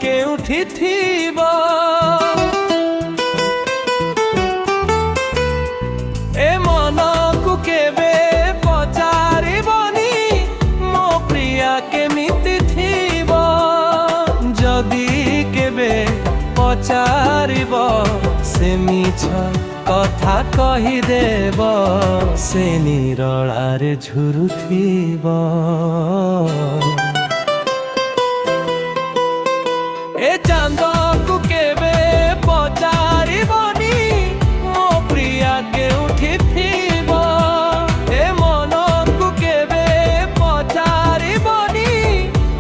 କେଉଁଠି ଥିବ ଏ ମନକୁ କେବେ ପଚାରିବନି ମୋ ପ୍ରିୟା କେମିତି ଥିବ ଯଦି କେବେ ପଚାରିବ ସେ ମିଛ କଥା କହିଦେବ ସେ ନିରଳାରେ ଝୁରୁଥିବ ए चांदକୁ केबे पचारिबनी मो प्रिया केउठी थिबो ए मनକୁ केबे पचारिबनी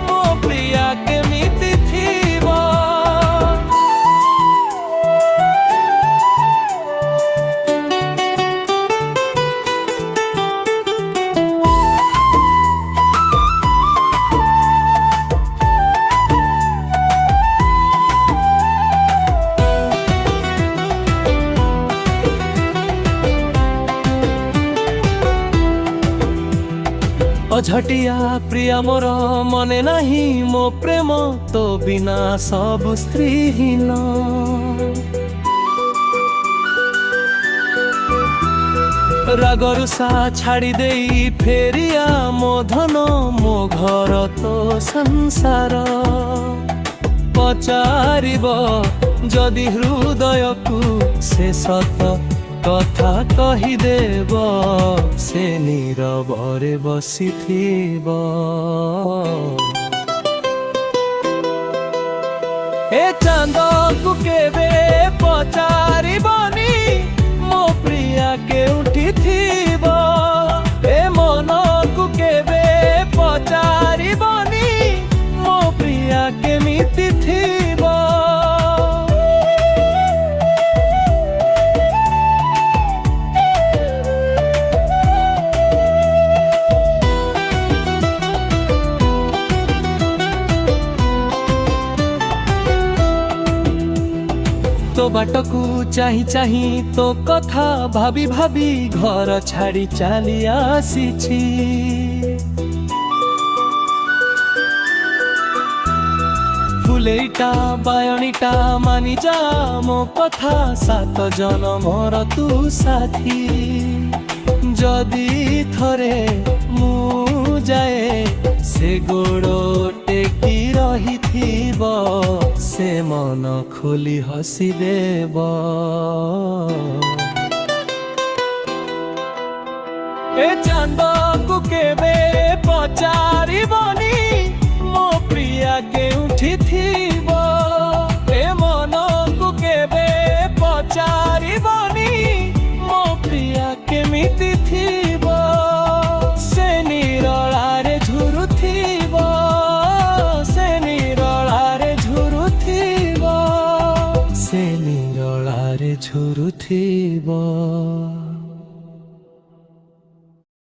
मो प्रिया केमिति थिबो अझटिया प्रिया मोर मने नाही मो प्रेम तो बिना सब स्त्रीहीन रागरुषा छाड़ी देई फेरिया मो धन मो घर तो संसार पचारिब जदि हृदय को से सत कथा कहिदेव से नीरवरे बसिथिब ए चांदକୁ केबे पचारिबनी मो प्रिया केउठी थिब ए मनକୁ केबे पचारिबनी मो प्रिया केमिति थिब तो बाटकू चाही चाही तो कथा भाबी भाबी घर छाड़ी चली आसीछि फुलेटा बायणीटा मानी जा मो कथा सात जनमर तू साथी जदि थरे मु जाए से गोड़ो टेकी रहिथिब से मन खोली हसी देव ए चांदକୁ केबे पचा